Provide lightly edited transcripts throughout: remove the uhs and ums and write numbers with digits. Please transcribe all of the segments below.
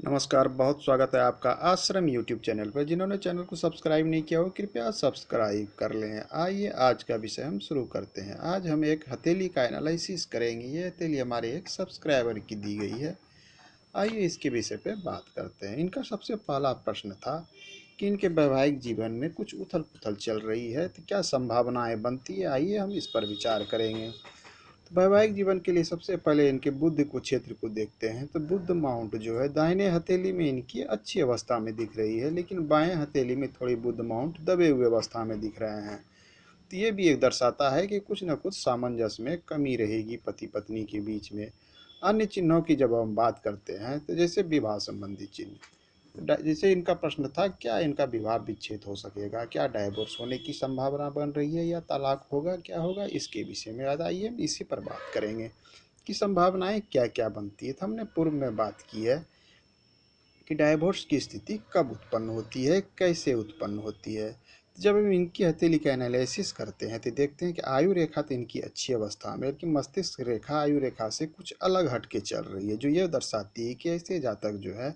नमस्कार, बहुत स्वागत है आपका आश्रम यूट्यूब चैनल पर। जिन्होंने चैनल को सब्सक्राइब नहीं किया हो कृपया सब्सक्राइब कर लें। आइए आज का विषय हम शुरू करते हैं। आज हम एक हथेली का एनालिसिस करेंगे। ये हथेली हमारे एक सब्सक्राइबर की दी गई है। आइए इसके विषय पे बात करते हैं। इनका सबसे पहला प्रश्न था कि इनके वैवाहिक जीवन में कुछ उथल पुथल चल रही है, तो क्या संभावनाएं बनती है। आइए हम इस पर विचार करेंगे। तो वैवाहिक जीवन के लिए सबसे पहले इनके बुध को क्षेत्र को देखते हैं। तो बुध माउंट जो है दाहिने हथेली में इनकी अच्छी अवस्था में दिख रही है, लेकिन बाएं हथेली में थोड़ी बुध माउंट दबे हुए अवस्था में दिख रहे हैं। तो ये भी एक दर्शाता है कि कुछ न कुछ सामंजस्य में कमी रहेगी पति पत्नी के बीच में। अन्य चिन्हों की जब हम बात करते हैं तो जैसे विवाह संबंधी चिन्ह, जैसे इनका प्रश्न था क्या इनका विवाह विच्छेद हो सकेगा, क्या डाइवोर्स होने की संभावना बन रही है या तलाक होगा, क्या होगा, इसके विषय में आज आइए हम इसी पर बात करेंगे कि संभावनाएं क्या क्या बनती है। तो हमने पूर्व में बात की है कि डाइवोर्स की स्थिति कब उत्पन्न होती है, कैसे उत्पन्न होती है। जब हम इनकी हथेली का एनालिसिस करते हैं तो देखते हैं कि आयु रेखा तो इनकी अच्छी अवस्था में, लेकिन मस्तिष्क रेखा आयु रेखा से कुछ अलग हटके चल रही है, जो ये दर्शाती है कि ऐसे जातक जो है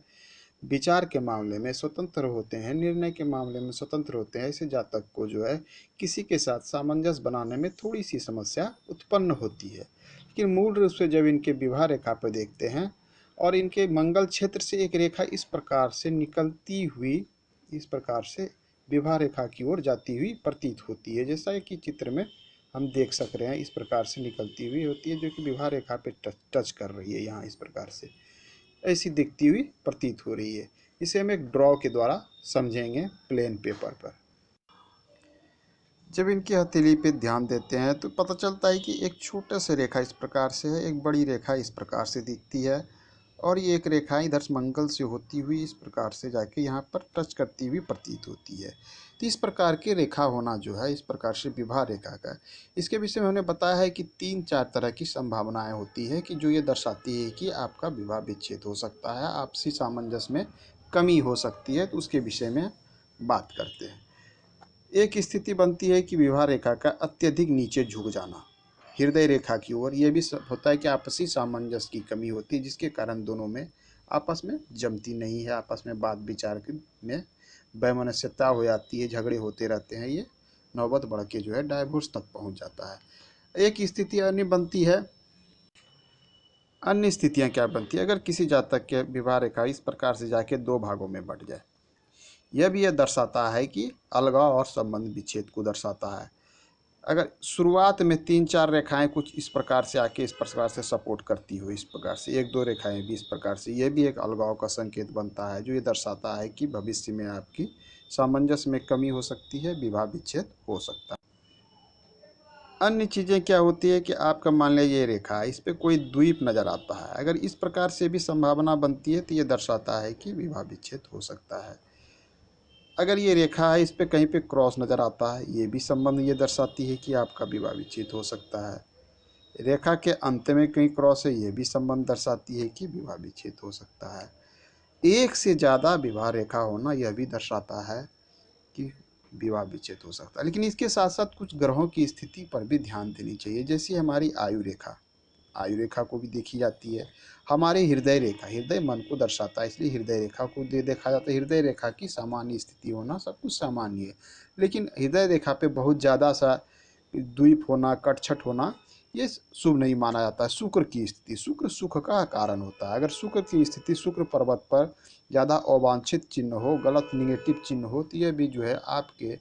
विचार के मामले में स्वतंत्र होते हैं, निर्णय के मामले में स्वतंत्र होते हैं। ऐसे जातक को जो है किसी के साथ सामंजस्य बनाने में थोड़ी सी समस्या उत्पन्न होती है। लेकिन मूल रूप से जब इनके विवाह रेखा पर देखते हैं और इनके मंगल क्षेत्र से एक रेखा इस प्रकार से निकलती हुई, इस प्रकार से विवाह रेखा की ओर जाती हुई प्रतीत होती है, जैसा कि चित्र में हम देख सक रहे हैं। इस प्रकार से निकलती हुई होती है जो कि विवाह रेखा पे टच कर रही है। यहाँ इस प्रकार से ऐसी दिखती हुई प्रतीत हो रही है। इसे हम एक ड्रॉ के द्वारा समझेंगे प्लेन पेपर पर। जब इनकी हथेली पे ध्यान देते हैं तो पता चलता है कि एक छोटा सा रेखा इस प्रकार से है, एक बड़ी रेखा इस प्रकार से दिखती है, और ये एक रेखा इधर मंगल से होती हुई इस प्रकार से जाके यहाँ पर टच करती हुई प्रतीत होती है। तो इस प्रकार की रेखा होना जो है, इस प्रकार से विवाह रेखा का, इसके विषय में हमने बताया है कि 3-4 तरह की संभावनाएं होती है कि जो ये दर्शाती है कि आपका विवाह विच्छेद हो सकता है, आपसी सामंजस्य में कमी हो सकती है। तो उसके विषय में बात करते हैं। एक स्थिति बनती है कि विवाह रेखा का अत्यधिक नीचे झुक जाना हृदय रेखा की ओर। यह भी होता है कि आपसी सामंजस्य की कमी होती है, जिसके कारण दोनों में आपस में जमती नहीं है, आपस में बात विचार में वैमनस्यता हो जाती है, झगड़े होते रहते हैं। ये नौबत बढ़ के जो है डाइवोर्स तक पहुंच जाता है। एक स्थिति अन्य बनती है। अन्य स्थितियां क्या बनती है, अगर किसी जातक के विवाह रेखा इस प्रकार से जाके दो भागों में बट जाए, यह भी यह दर्शाता है कि अलगाव और संबंध विच्छेद को दर्शाता है। अगर शुरुआत में 3-4 रेखाएं कुछ इस प्रकार से आके इस प्रकार से सपोर्ट करती हो, इस प्रकार से 1-2 रेखाएं भी इस प्रकार से, यह भी एक अलगाव का संकेत बनता है, जो ये दर्शाता है कि भविष्य में आपकी सामंजस्य में कमी हो सकती है, विवाह विच्छेद हो सकता है। अन्य चीज़ें क्या होती है कि आपका मान लीजिए ये रेखा है, इस पर कोई द्वीप नज़र आता है, अगर इस प्रकार से भी संभावना बनती है तो ये दर्शाता है कि विवाह विच्छेद हो सकता है। अगर ये रेखा है, इस पे कहीं पे क्रॉस नज़र आता है, ये भी संबंध ये दर्शाती है कि आपका विवाह विच्छेद हो सकता है। रेखा के अंत में कहीं क्रॉस है, ये भी संबंध दर्शाती है कि विवाह विच्छेद हो सकता है। एक से ज़्यादा विवाह रेखा होना यह भी दर्शाता है कि विवाह विच्छेद हो सकता है। लेकिन इसके साथ साथ कुछ ग्रहों की स्थिति पर भी ध्यान देनी चाहिए, जैसे हमारी आयु रेखा, आयु रेखा को भी देखी जाती है। हमारी हृदय रेखा, हृदय मन को दर्शाता है, इसलिए हृदय रेखा को देखा जाता है। हृदय रेखा की सामान्य स्थिति होना सब कुछ सामान्य है, लेकिन हृदय रेखा पे बहुत ज़्यादा सा द्वीप होना, कटछट होना, ये शुभ नहीं माना जाता है। शुक्र की स्थिति, शुक्र सुख का कारण होता है। अगर शुक्र की स्थिति शुक्र पर्वत पर ज़्यादा अवांछित चिन्ह हो, गलत निगेटिव चिन्ह हो, तो ये भी जो है आपके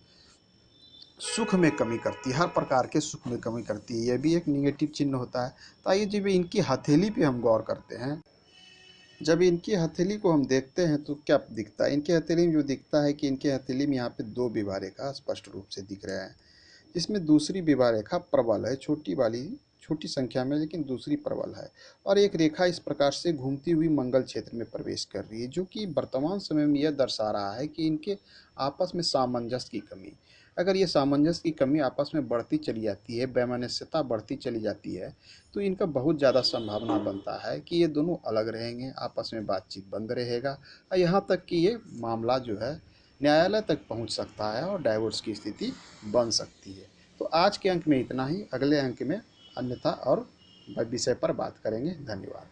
सुख में कमी करती है, हर प्रकार के सुख में कमी करती है, यह भी एक निगेटिव चिन्ह होता है। तो आइए जब इनकी हथेली पे हम गौर करते हैं, जब इनकी हथेली को हम देखते हैं तो क्या दिखता है। इनकी हथेली में जो दिखता है कि इनके हथेली में यहाँ पे 2 विवाह रेखा स्पष्ट रूप से दिख रहे हैं, जिसमें दूसरी विवाह रेखा प्रबल है, छोटी वाली छोटी संख्या में, लेकिन दूसरी प्रबल है। और एक रेखा इस प्रकार से घूमती हुई मंगल क्षेत्र में प्रवेश कर रही है, जो कि वर्तमान समय में यह दर्शा रहा है कि इनके आपस में सामंजस्य की कमी। अगर ये सामंजस्य की कमी आपस में बढ़ती चली जाती है, वैमनस्यता बढ़ती चली जाती है, तो इनका बहुत ज़्यादा संभावना बनता है कि ये दोनों अलग रहेंगे, आपस में बातचीत बंद रहेगा, और यहाँ तक कि ये मामला जो है न्यायालय तक पहुँच सकता है और डाइवोर्स की स्थिति बन सकती है। तो आज के अंक में इतना ही, अगले अंक में अन्यथा और विषय पर बात करेंगे। धन्यवाद।